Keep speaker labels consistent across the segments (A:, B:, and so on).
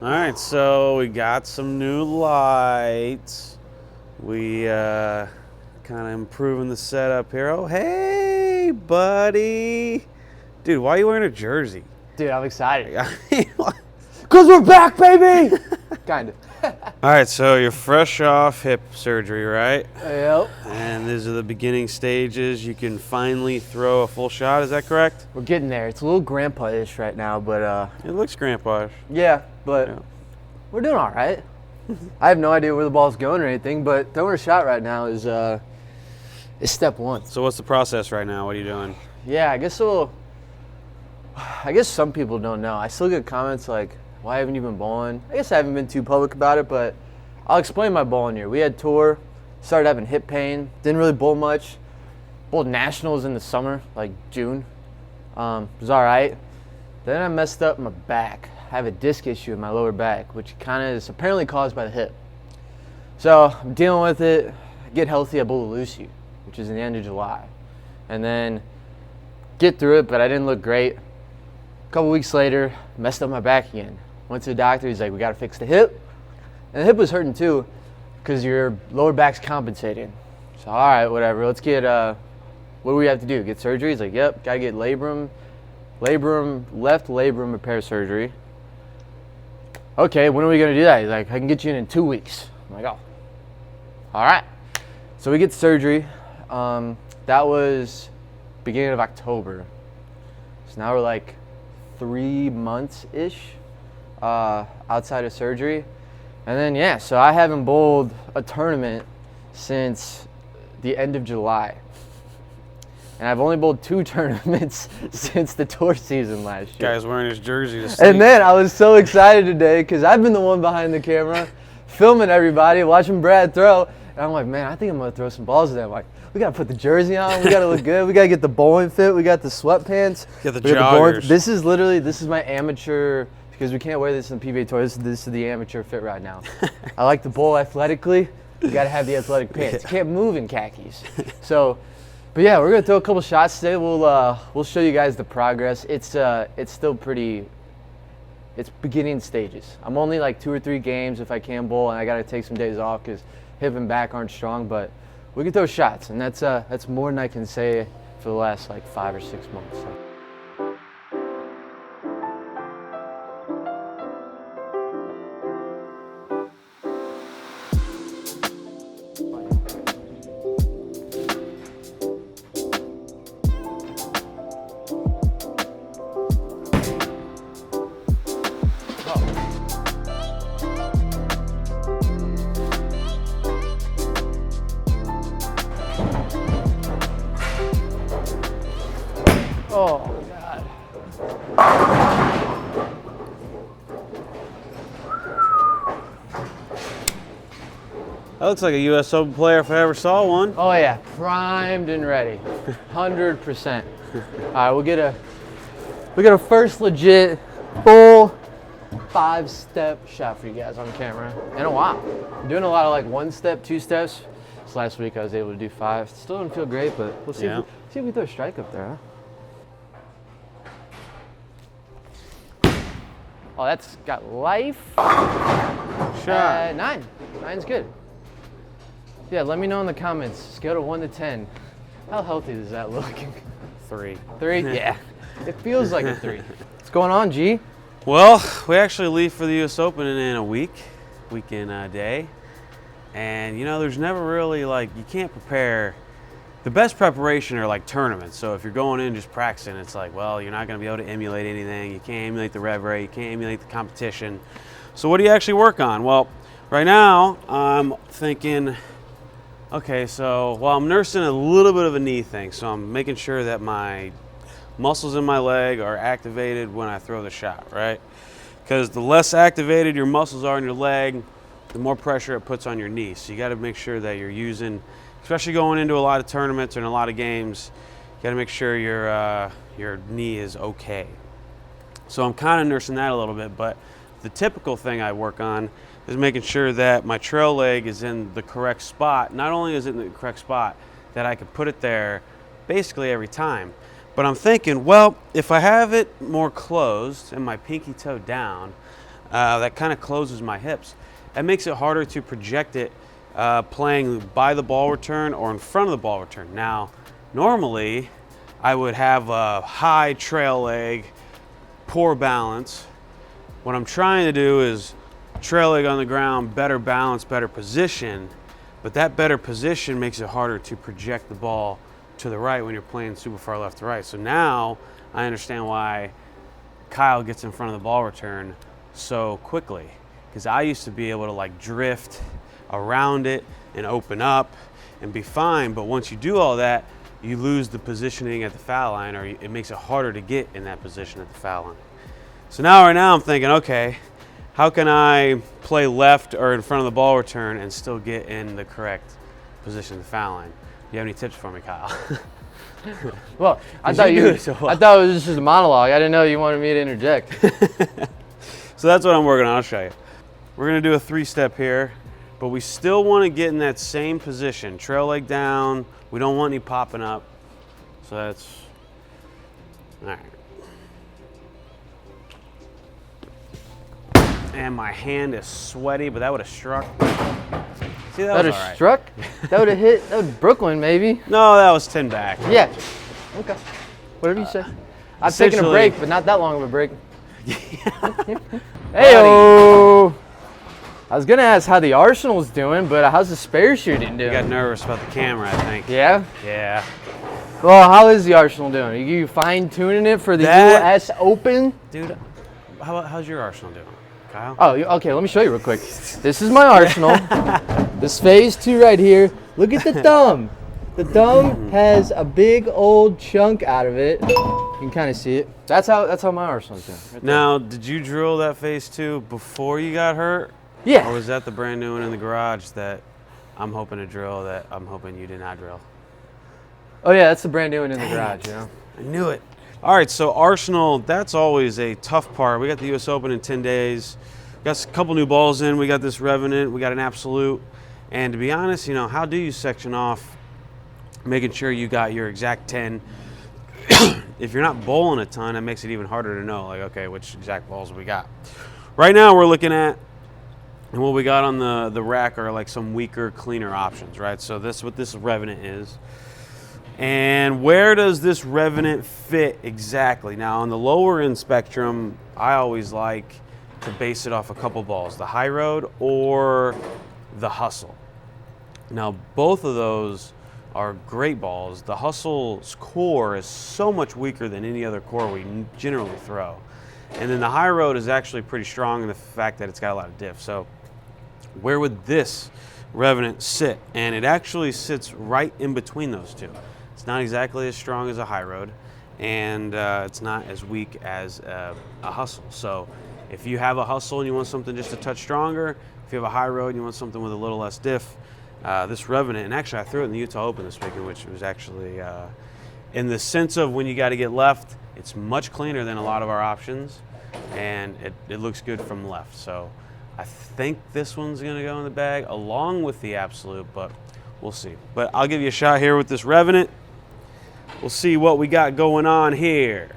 A: All right, so we got some new lights. We kind of improving the setup here. Oh, hey, buddy. Dude, why are you wearing a jersey?
B: Dude, I'm excited.
A: All
B: Because we're back, baby! Kind of.
A: right, so you're fresh off hip surgery, right?
B: Yep.
A: And these are the beginning stages. You can finally throw a full shot, is that correct?
B: We're getting there. It's a little grandpa-ish right now, but
A: It looks grandpa-ish.
B: yeah, but
A: Yeah.
B: we're doing all right. I have no idea where the ball's going or anything, but throwing a shot right now is step one.
A: So what's the process right now? What are you doing?
B: Yeah, I guess some people don't know. I still get comments like, why haven't you been bowling? I guess I haven't been too public about it, but I'll explain my bowling year. We had tour, started having hip pain, didn't really bowl much. Bowled nationals in the summer, like June. It was all right. Then I messed up my back. I have a disc issue in my lower back, which kind of is apparently caused by the hip. So I'm dealing with it. I get healthy, I bowl a Lucy, which is in the end of July. And then get through it, but I didn't look great. A couple weeks later, messed up my back again. Went to the doctor, he's like, we gotta fix the hip. And the hip was hurting too, because your lower back's compensating. So all right, whatever, let's get, what do we have to do? Get surgery? He's like, yep, gotta get left labrum repair surgery. Okay, when are we gonna do that? He's like, I can get you in 2 weeks. I'm like, oh, all right. So we get surgery. That was beginning of October. So now we're like 3 months-ish outside of surgery. And then, yeah, so I haven't bowled a tournament since the end of July. And I've only bowled 2 tournaments since the tour season last year.
A: Guy's wearing his jersey to sleep.
B: And then I was so excited today because I've been the one behind the camera filming everybody, watching Brad throw. And I'm like, man, I think I'm going to throw some balls today. I'm like, we got to put the jersey on. We got to look good. We got to get the bowling fit. We got the sweatpants.
A: Get the
B: we got
A: joggers.
B: This is my amateur, because we can't wear this in the PBA tour. This is the amateur fit right now. I like to bowl athletically. You got to have the athletic pants. You can't move in khakis. So, but yeah, we're going to throw a couple shots today. We'll show you guys the progress. It's still pretty, it's beginning stages. I'm only like 2 or 3 games if I can bowl, and I got to take some days off because hip and back aren't strong, but we can throw shots, and that's more than I can say for the last like 5 or 6 months. So. Oh, God.
A: That looks like a U.S. Open player if I ever saw one.
B: Oh, yeah. Primed and ready. 100%. All right, we get a first legit full 5-step shot for you guys on camera in a while. I'm doing a lot of like 1 step, 2 steps. This last week I was able to do 5. Still don't feel great, but we'll see,
A: Yeah.
B: see if we throw a strike up there, huh? Oh, that's got life.
A: Shot.
B: 9. 9's good. Yeah, let me know in the comments. Scale to 1 to 10. How healthy does that look?
A: 3.
B: 3? Yeah. It feels like a 3. What's going on, G?
A: Well, we actually leave for the U.S. Open in a weekend day. And, you know, there's never really, like, you can't prepare. The best preparation are, like, tournaments. So if you're going in just practicing, it's like, well, you're not going to be able to emulate anything. You can't emulate the rev rate. You can't emulate the competition. So what do you actually work on? Well, right now, I'm thinking, okay, so, well, I'm nursing a little bit of a knee thing. So I'm making sure that my muscles in my leg are activated when I throw the shot, right? Because the less activated your muscles are in your leg, the more pressure it puts on your knee. So you got to make sure that you're using, especially going into a lot of tournaments and a lot of games, you got to make sure your knee is okay. So I'm kind of nursing that a little bit, but the typical thing I work on is making sure that my trail leg is in the correct spot. Not only is it in the correct spot, that I can put it there basically every time. But I'm thinking, well, if I have it more closed and my pinky toe down, that kind of closes my hips. That makes it harder to project it playing by the ball return or in front of the ball return. Now, normally I would have a high trail leg, poor balance. What I'm trying to do is trail leg on the ground, better balance, better position, but that better position makes it harder to project the ball to the right when you're playing super far left to right. So now I understand why Kyle gets in front of the ball return so quickly, because I used to be able to like drift around it and open up and be fine, but once you do all that, you lose the positioning at the foul line, or it makes it harder to get in that position at the foul line. So now right now I'm thinking, okay, how can I play left or in front of the ball return and still get in the correct position at the foul line? Do you have any tips for me, Kyle?
B: Well, I thought it was just a monologue. I didn't know you wanted me to interject.
A: So that's what I'm working on. I'll show you. We're gonna do a 3-step here, but we still want to get in that same position. Trail leg down. We don't want any popping up. So that's, all right. And my hand is sweaty, but that would have struck. See, that was all right.
B: Struck? That would have hit. That was Brooklyn, maybe.
A: No, that was 10 back.
B: Yeah. Okay. Whatever you say. I've taken a break, but not that long of a break. Hey-o! I was gonna ask how the Arsenal's doing, but how's the spare shooting doing?
A: You got nervous about the camera, I think.
B: Yeah?
A: Yeah.
B: Well, how is the Arsenal doing? Are you fine-tuning it for the US Open?
A: Dude, how's your Arsenal doing, Kyle?
B: Oh, okay, let me show you real quick. This is my Arsenal. This phase 2 right here. Look at the thumb. The thumb has a big old chunk out of it. You can kind of see it. That's how my Arsenal's doing. Right
A: now, did you drill that phase 2 before you got hurt?
B: Yeah.
A: Or was that the brand new one in the garage that I'm hoping to drill that I'm hoping you did not drill?
B: Oh yeah, that's the brand new one in the garage, you know.
A: I knew it. All right, so Arsenal, that's always a tough part. We got the US Open in 10 days. We got a couple new balls in. We got this Revenant. We got an Absolute. And to be honest, you know, how do you section off making sure you got your exact 10? If you're not bowling a ton, it makes it even harder to know, like, okay, which exact balls we got. Right now we're looking at, and what we got on the rack are like some weaker, cleaner options, right? So this is what this Revenant is. And where does this Revenant fit exactly? Now on the lower end spectrum, I always like to base it off a couple balls, the High Road or the Hustle. Now both of those are great balls. The Hustle's core is so much weaker than any other core we generally throw. And then the High Road is actually pretty strong in the fact that it's got a lot of diff. So where would this Revenant sit? And it actually sits right in between those two. It's not exactly as strong as a High Road, and it's not as weak as a Hustle. So if you have a Hustle and you want something just a touch stronger, if you have a High Road and you want something with a little less diff, this Revenant, and actually I threw it in the Utah Open this weekend, which was actually, in the sense of when you got to get left, it's much cleaner than a lot of our options, and it looks good from left. So I think this one's going to go in the bag along with the Absolute, but we'll see. But I'll give you a shot here with this Revenant. We'll see what we got going on here.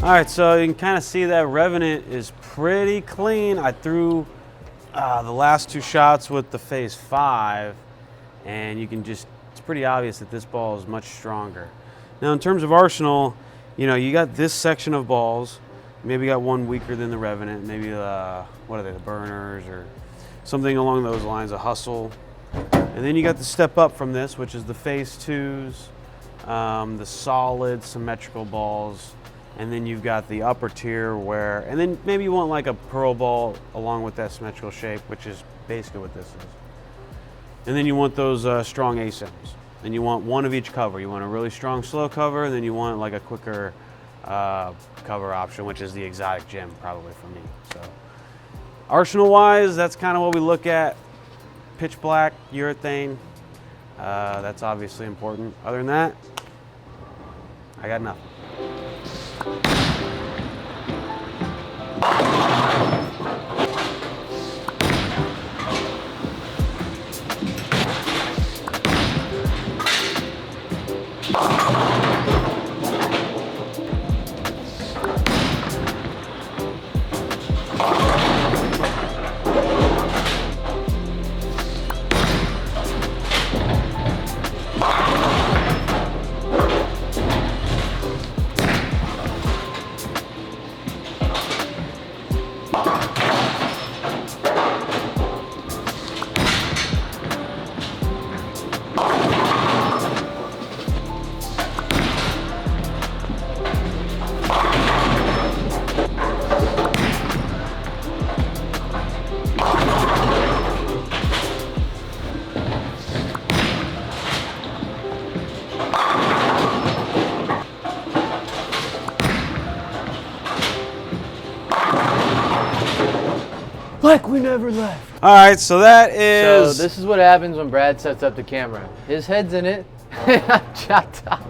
A: All right, so you can kind of see that Revenant is pretty clean. I threw the last 2 shots with the phase 5, and you can just, it's pretty obvious that this ball is much stronger. Now in terms of Arsenal, you know, you got this section of balls, maybe got one weaker than the Revenant, maybe what are they, the Burners or something along those lines, a Hustle. And then you got the step up from this, which is the phase 2s, the solid symmetrical balls. And then you've got the upper tier where, and then maybe you want like a pearl ball along with that symmetrical shape, which is basically what this is. And then you want those strong ASIMs. And you want one of each cover. You want a really strong slow cover, and then you want like a quicker cover option, which is the exotic gem probably for me. So arsenal wise, that's kind of what we look at. Pitch black, urethane, that's obviously important. Other than that, I got nothing.
B: Like we never left.
A: All right, so that is.
B: So this is what happens when Brad sets up the camera. His head's in it. I'm chopped up.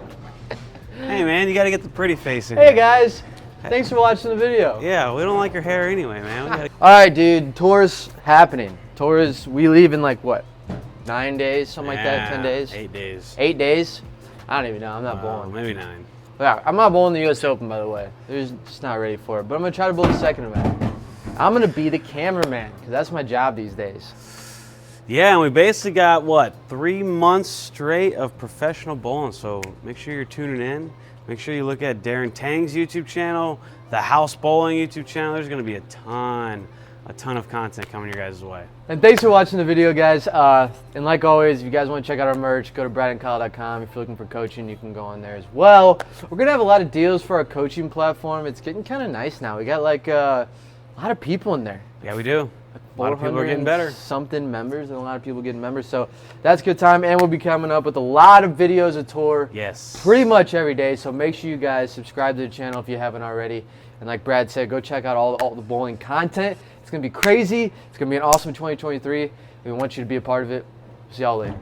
A: Hey man, you got to get the pretty face in
B: Hey
A: here.
B: guys, thanks for watching the video.
A: Yeah, we don't like your hair anyway, man. We gotta...
B: All right, dude. Tour's happening. Tour's. We leave in like what? 9 days, something like that. 10 days.
A: 8 days.
B: 8 days. I don't even know. I'm not bowling.
A: Maybe 9.
B: Yeah, I'm not bowling the U.S. Open, by the way. They're just not ready for it. But I'm gonna try to bowl the second event. I'm gonna be the cameraman because that's my job these days.
A: Yeah, and we basically got what, 3 months straight of professional bowling. So make sure you're tuning in. Make sure you look at Darren Tang's YouTube channel, the House Bowling YouTube channel. There's gonna be a ton of content coming your guys' way.
B: And thanks for watching the video, guys. And like always, if you guys want to check out our merch, go to bradandkyle.com. If you're looking for coaching, you can go on there as well. We're gonna have a lot of deals for our coaching platform. It's getting kind of nice now. We got like a lot of people in there.
A: Yeah, we do. A lot of people are getting better.
B: Something members, and a lot of people getting members. So that's a good time. And we'll be coming up with a lot of videos of tour.
A: Yes.
B: Pretty much every day. So make sure you guys subscribe to the channel if you haven't already. And like Brad said, go check out all the bowling content. It's going to be crazy. It's going to be an awesome 2023. We want you to be a part of it. See y'all later.